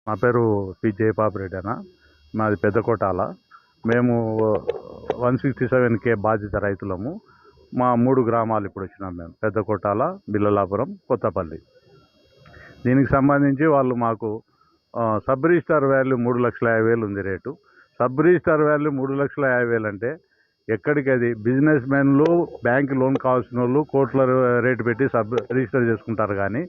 నా పేరు పి జయపాపిరెడ్డి అన్న. మాది పెద్దకోటాల. మేము 167K బాధిత రైతులము. మా 3 గ్రామాలు ఇప్పుడు వచ్చినాం మేము. పెద్దకోటాల, బిల్లలాపురం, కొత్తపల్లి. దీనికి సంబంధించి వాళ్ళు మాకు సబ్ రిజిస్టార్ వాల్యూ 3,50,000 ఉంది రేటు. సబ్ రిజిస్టార్ వాల్యూ 3,50,000 అంటే ఎక్కడికి అది బిజినెస్ మెన్లు, బ్యాంక్ లోన్ కావాల్సిన వాళ్ళు కోట్ల రేటు పెట్టి సబ్ రిజిస్టర్ చేసుకుంటారు. కానీ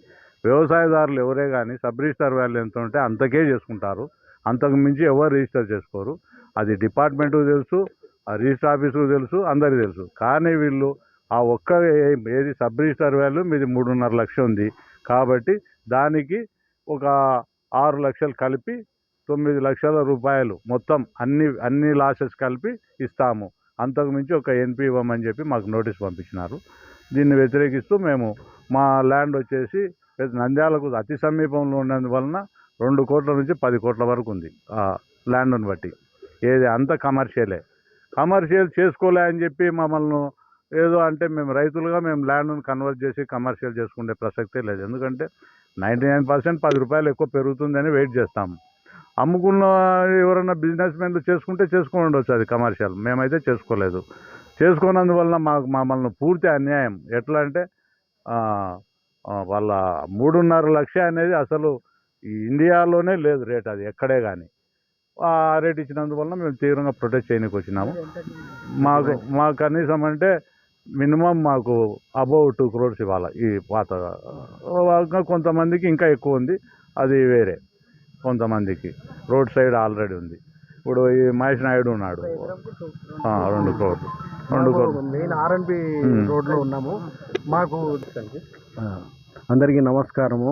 వ్యవసాయదారులు ఎవరే కానీ సబ్ రిజిస్టార్ వాల్యూ ఎంత ఉంటే అంతకే చేసుకుంటారు. అంతకు మించి ఎవరు రిజిస్టర్ చేసుకోరు. అది డిపార్ట్మెంట్కు తెలుసు, ఆ రిజిస్టర్ ఆఫీసుకు తెలుసు, అందరికీ తెలుసు. కానీ వీళ్ళు ఆ ఒక్క ఏది సబ్ రిజిస్టార్ వాల్యూ మీది 3.5 లక్షలు ఉంది కాబట్టి దానికి ఒక 6 లక్షలు కలిపి 9 లక్షల రూపాయలు మొత్తం అన్ని లాసెస్ కలిపి ఇస్తాము. అంతకు మించి ఒక ఎన్పి ఇవ్వమని చెప్పి మాకు నోటీస్ పంపించినారు. దీన్ని వ్యతిరేకిస్తూ మేము మా ల్యాండ్ వచ్చేసి నంద్యాలకు అతి సమీపంలో ఉన్నందువలన 2 కోట్ల నుంచి 10 కోట్ల వరకు ఉంది ఆ ల్యాండ్ను బట్టి. ఏది అంత కమర్షియల్ చేసుకోలే అని చెప్పి మమ్మల్ని ఏదో అంటే మేము రైతులుగా మేము ల్యాండ్ను కన్వర్ట్ చేసి కమర్షియల్ చేసుకునే ప్రసక్తే లేదు. ఎందుకంటే 99% 10 రూపాయలు ఎక్కువ పెరుగుతుందని వెయిట్ చేస్తాము. అమ్ముకున్న ఎవరన్నా బిజినెస్ మెన్లు చేసుకుంటే చేసుకొని ఉండొచ్చు, అది కమర్షియల్. మేమైతే చేసుకోలేదు. చేసుకున్నందువలన మమ్మల్ని పూర్తి అన్యాయం. ఎట్లా అంటే వాళ్ళ 3.5 లక్ష అనేది అసలు ఈ ఇండియాలోనే లేదు రేట్, అది ఎక్కడే కానీ. ఆ రేట్ ఇచ్చినందువలన మేము తీవ్రంగా ప్రొటెస్ట్ చేయడానికి వచ్చినాము. మాకు కనీసం అంటే మినిమం మాకు అబౌవ్ 2 crores ఇవ్వాలి. ఈ పాత కొంతమందికి ఇంకా ఎక్కువ ఉంది, అది వేరే. కొంతమందికి రోడ్ సైడ్ ఆల్రెడీ ఉంది. ఇప్పుడు ఈ మహేష్ నాయుడు ఉన్నాడు, 2 crores. మెయిన్ ఆర్ఎన్బి రోడ్లో ఉన్నాము. మాకు అందరికీ నమస్కారము.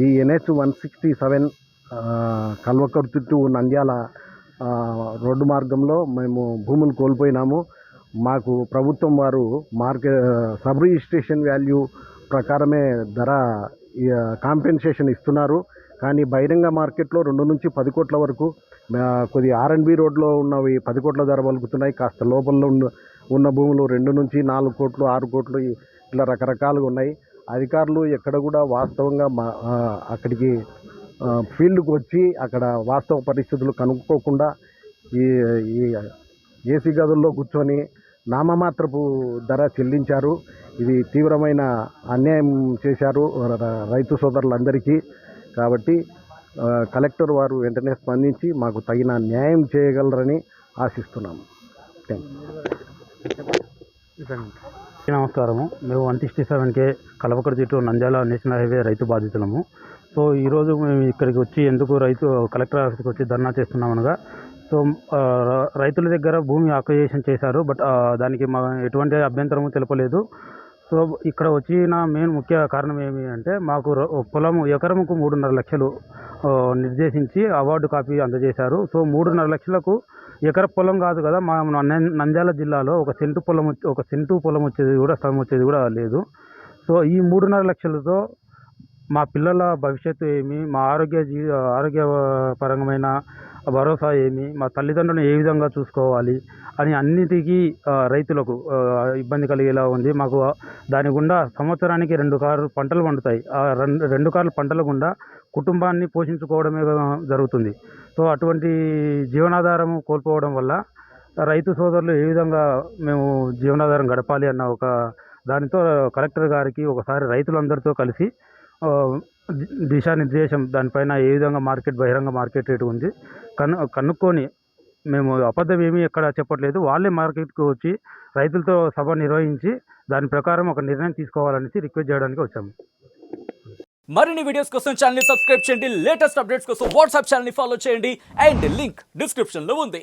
ఈ NH 167 Kalwakurthy to Nandyal road మార్గంలో మేము భూములు కోల్పోయినాము. మాకు ప్రభుత్వం వారు సబ్ రిజిస్ట్రేషన్ వాల్యూ ప్రకారమే ధర కాంపెన్సేషన్ ఇస్తున్నారు. కానీ బహిరంగ మార్కెట్లో 2 నుంచి 10 కోట్ల వరకు, కొద్ది ఆర్ఎన్బి రోడ్లో ఉన్నవి 10 కోట్ల ధర పలుకుతున్నాయి. కాస్త లోపల ఉన్న భూములు 2 నుంచి 4 కోట్లు 6 కోట్లు ఇట్లా రకరకాలుగా ఉన్నాయి. అధికారులు ఎక్కడ కూడా వాస్తవంగా అక్కడికి ఫీల్డ్కి వచ్చి అక్కడ వాస్తవ పరిస్థితులు కనుక్కోకుండా ఈ ఏసీ గదుల్లో కూర్చొని నామమాత్రపు ధర చెల్లించారు. ఇది తీవ్రమైన అన్యాయం చేశారు రైతు సోదరులందరికీ. కాబట్టి కలెక్టర్ వారు వెంటనే స్పందించి మాకు తగిన న్యాయం చేయగలరని ఆశిస్తున్నాము. నమస్కారము. మేము 167K Kalwakurthy to Nandyal national highway రైతు బాధితులము. సో ఈరోజు మేము ఇక్కడికి వచ్చి ఎందుకు కలెక్టర్ ఆఫీస్కి వచ్చి ధర్నా చేస్తున్నామనగా, సో రైతుల దగ్గర భూమి అక్విజిషన్ చేశారు. బట్ దానికి మా ఎటువంటి అభ్యంతరము తెలపలేదు. సో ఇక్కడ వచ్చిన ముఖ్య కారణం ఏమి అంటే, మాకు పొలము ఎకరముకు 3.5 లక్షలు నిర్దేశించి అవార్డు కాపీ అందజేశారు. సో 3.5 లక్షలకు ఎకర పొలం కాదు కదా, మా నంద్యాల జిల్లాలో ఒక సెంటు పొలం వచ్చేది కూడా, స్థలం వచ్చేది కూడా లేదు. సో ఈ 3.5 లక్షలతో మా పిల్లల భవిష్యత్తు ఏమి, మా ఆరోగ్యపరమైన భరోసా ఏమి, మా తల్లిదండ్రులను ఏ విధంగా చూసుకోవాలి అని అన్నిటికీ రైతులకు ఇబ్బంది కలిగేలా ఉంది. మాకు దాని గుండా సంవత్సరానికి 2 కార్లు పంటలు పండుతాయి. ఆ 2 కార్లు పంటల గుండా కుటుంబాన్ని పోషించుకోవడమే జరుగుతుంది. సో అటువంటి జీవనాధారం కోల్పోవడం వల్ల రైతు సోదరులు ఏ విధంగా మేము జీవనాధారం గడపాలి అన్న ఒక దానితో కలెక్టర్ గారికి ఒకసారి రైతులందరితో కలిసి దిశానిర్దేశం, దానిపైన ఏ విధంగా బహిరంగ మార్కెట్ రేటు ఉంది కనుక్కొని, మేము అబద్ధం ఏమీ ఎక్కడ చెప్పట్లేదు, వాళ్ళే మార్కెట్కి వచ్చి రైతులతో సభ నిర్వహించి దాని ప్రకారం ఒక నిర్ణయం తీసుకోవాలనేసి రిక్వెస్ట్ చేయడానికి వచ్చాము. మరిన్ని వీడియోస్ కోసం ఛానల్ ని సబ్స్క్రైబ్ చేయండి. లేటెస్ట్ అప్డేట్స్ కోసం వాట్సాప్ ఛానల్ ని ఫాలో చేయండి. అండ్ లింక్ డిస్క్రిప్షన్ లో ఉంది.